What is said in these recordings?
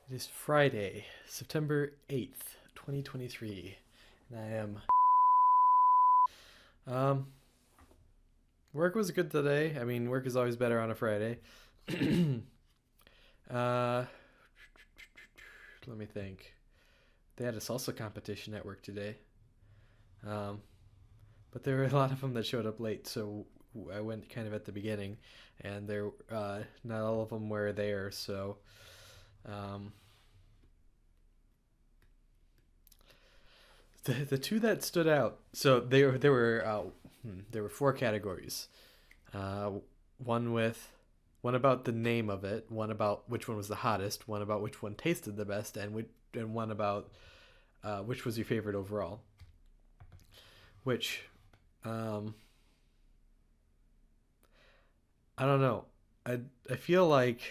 It is Friday, September 8th, 2023, and I am. Um, Work was good today. I mean, work is always better on a Friday. uh, Let me think. They had a salsa competition at work today. Um, but there were a lot of them that showed up late, so I went kind of at the beginning, and not all of them were there, so. Um, the two that stood out. So there were four categories. Uh, one with one about the name of it, one about which one was the hottest, one about which one tasted the best, and one about which was your favorite overall. Which um, I don't know. I feel like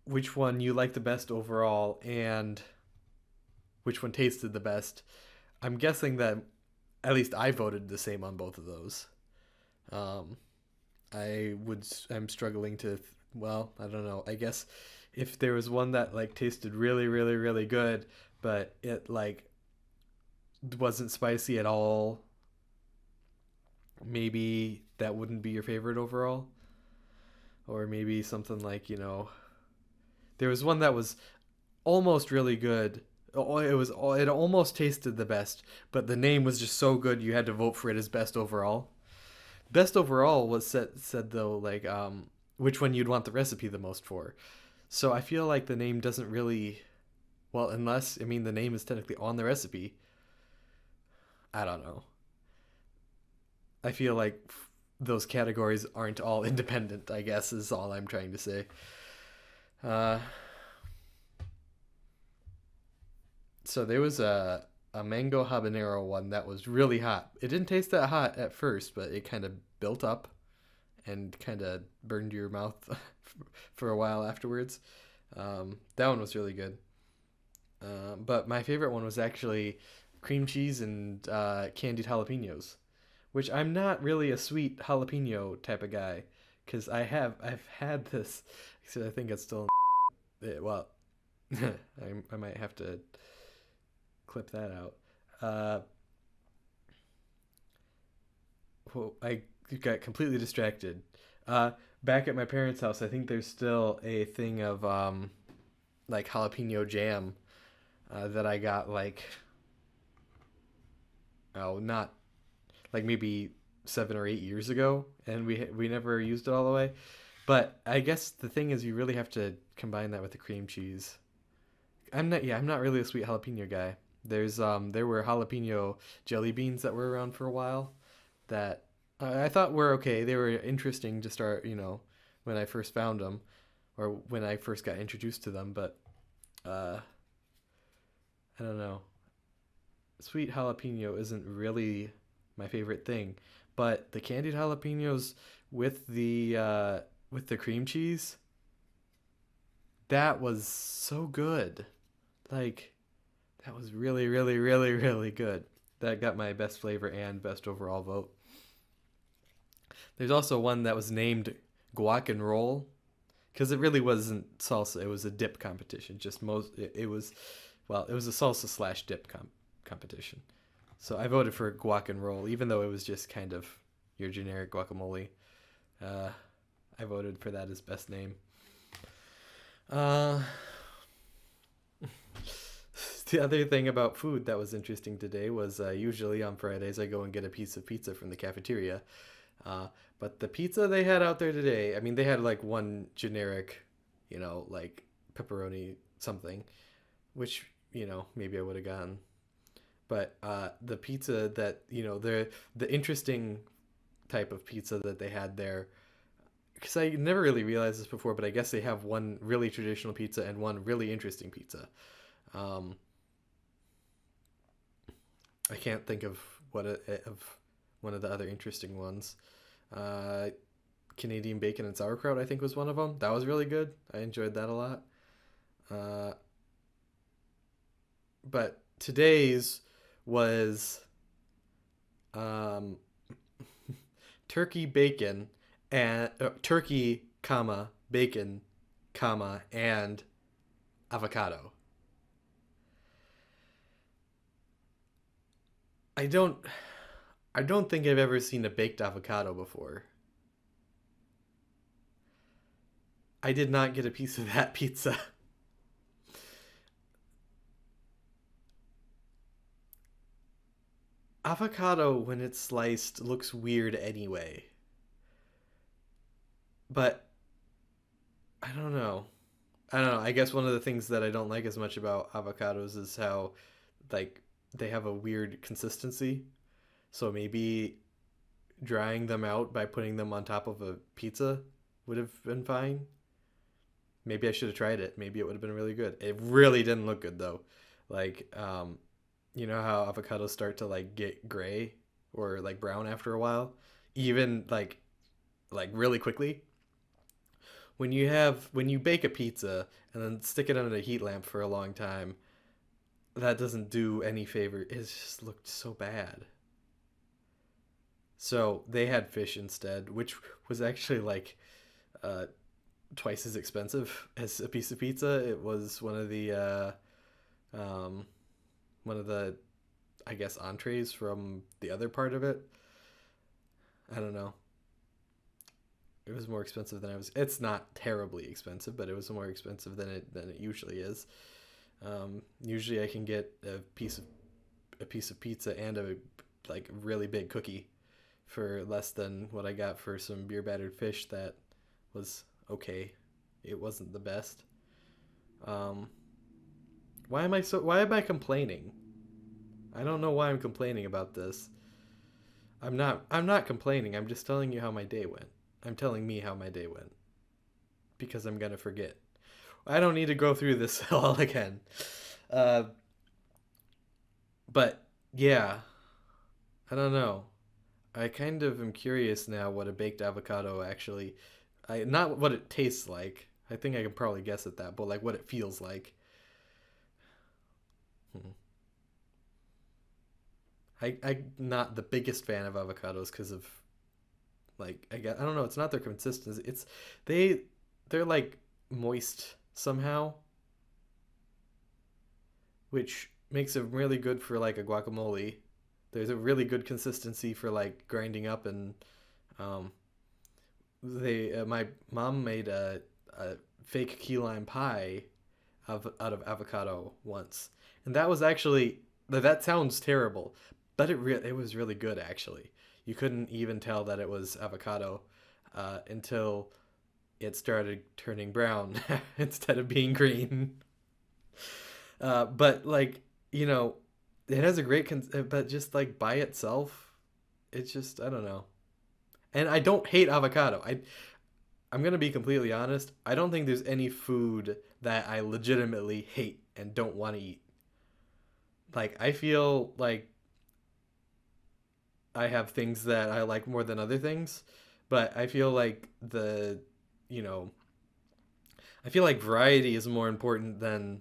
which one you like the best overall and which one tasted the best. I'm guessing that at least I voted the same on both of those. Um, I'm struggling to. Well, I don't know. I guess if there was one that like tasted really, really, really good, but it like wasn't spicy at all, maybe that wouldn't be your favorite overall. Or maybe something like there was one that was almost really good. It almost tasted the best, but the name was just so good you had to vote for it as best overall. Best overall was said though like which one you'd want the recipe the most for. So I feel like the name doesn't really, well, unless I mean the name is technically on the recipe. I don't know. I feel like those categories aren't all independent, I guess is all I'm trying to say. Uh so there was a mango habanero one that was really hot. It didn't taste that hot at first, but it kind of built up and kind of burned your mouth for a while afterwards. That one was really good. But my favorite one was actually cream cheese and candied jalapenos, which I'm not really a sweet jalapeno type of guy because I've had this. So I think it's still well. I might have to clip that out. Uh, well, I got completely distracted. Uh, Back at my parents' house, I think there's still a thing of like jalapeno jam that I got like not like maybe 7 or 8 years ago, and we never used it all the way. But I guess the thing is, you really have to combine that with the cream cheese. I'm not really a sweet jalapeno guy. There were jalapeno jelly beans that were around for a while that I thought were okay. They were interesting to start, when I first found them or when I first got introduced to them. But uh, I don't know. Sweet jalapeno isn't really my favorite thing, but the candied jalapenos with the cream cheese, that was so good. Like that was really, really, really, really good. That got my best flavor and best overall vote. There's also one that was named guac and roll because it really wasn't salsa. It was a dip competition. It was, well, it was a salsa slash dip competition. So I voted for guac and roll, even though it was just kind of your generic guacamole. Uh, I voted for that as best name. Uh, the other thing about food that was interesting today was usually on Fridays I go and get a piece of pizza from the cafeteria. Uh, but the pizza they had out there today, I mean, they had like one generic, like pepperoni something, which, maybe I would have gotten. But the pizza that, the interesting type of pizza that they had there, because I never really realized this before, but I guess they have one really traditional pizza and one really interesting pizza. Um, I can't think of of one of the other interesting ones. Uh, Canadian bacon and sauerkraut, I think, was one of them. That was really good. I enjoyed that a lot. Uh, but today's was um, turkey bacon and turkey, comma bacon comma, and avocado. I don't I don't think I've ever seen a baked avocado before. I did not get a piece of that pizza. Avocado, when it's sliced, looks weird anyway. But I don't know. I don't know. I guess one of the things that I don't like as much about avocados is how, like, they have a weird consistency. So maybe drying them out by putting them on top of a pizza would have been fine. Maybe I should have tried it. Maybe it would have been really good. It really didn't look good though. Like, you know how avocados start to like get gray or like brown after a while, even like really quickly. When you bake a pizza and then stick it under a heat lamp for a long time, that doesn't do any favor. It just looked so bad. So they had fish instead, which was actually like uh, twice as expensive as a piece of pizza. It was um, one of the I guess entrees from the other part of it. I don't know. It was more expensive than I was. It's not terribly expensive, but it was more expensive than it usually is. Usually, I can get a piece of pizza and a like really big cookie for less than what I got for some beer battered fish that was okay. It wasn't the best. Um, why am I complaining? I don't know why I'm complaining about this. I'm not complaining. I'm just telling you how my day went. I'm telling me how my day went because I'm going to forget. I don't need to go through this all again. Uh but yeah, I don't know. I kind of am curious now what a baked avocado actually I not what it tastes like. I think I can probably guess at that, but like what it feels like. Hmm. I'm not the biggest fan of avocados because of like I don't know. It's not their consistency. It's they they're like moist somehow, which makes it really good for like a guacamole. There's a really good consistency for like grinding up and um, they my mom made a fake key lime pie out of avocado once, and that was actually that sounds terrible, but it was really good actually. You couldn't even tell that it was avocado until it started turning brown instead of being green. But like you know, it has a but just like by itself, it's just I don't know. And I don't hate avocado. I'm gonna be completely honest. I don't think there's any food that I legitimately hate and don't want to eat. Like I feel like I have things that I like more than other things, but I feel like you know, I feel like variety is more important than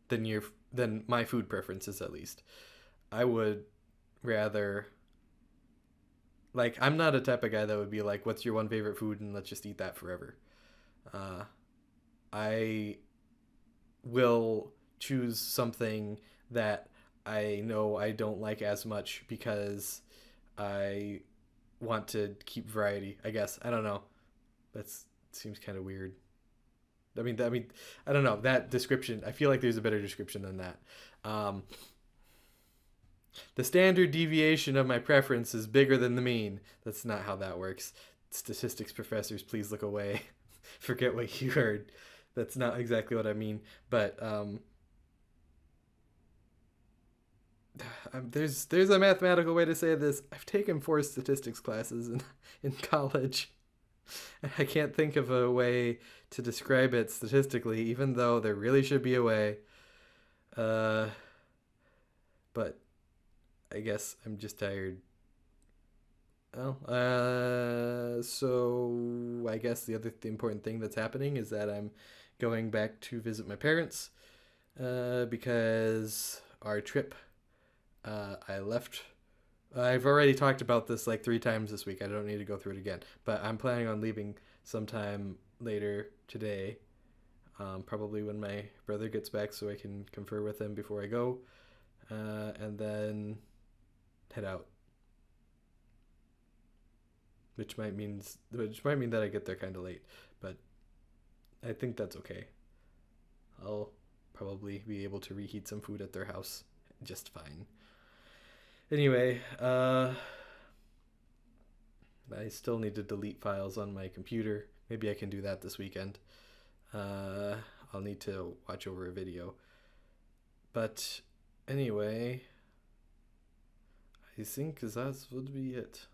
your than my food preferences at least. I would rather like I'm not a type of guy that would be like, "What's your one favorite food?" and let's just eat that forever. Uh, I will choose something that I know I don't like as much because I want to keep variety. I guess I don't know. That seems kind of weird. I mean, I don't know that description. I feel like there's a better description than that. Um, the standard deviation of my preference is bigger than the mean. That's not how that works. Statistics professors, please look away. Forget what you heard. That's not exactly what I mean. But there's a mathematical way to say this. I've taken four statistics classes in college. I can't think of a way to describe it statistically, even though there really should be a way. Uh, but I guess I'm just tired. Oh, so I guess the important thing that's happening is that I'm going back to visit my parents because our trip I left. I've already talked about this like three times this week. I don't need to go through it again. But I'm planning on leaving sometime later today probably when my brother gets back so I can confer with him before I go, and then head out. Which might mean that I get there kind of late, but I think that's okay. I'll probably be able to reheat some food at their house just fine. Anyway, I still need to delete files on my computer. Maybe I can do that this weekend. Uh, I'll need to watch over a video. But anyway, I think that would be it.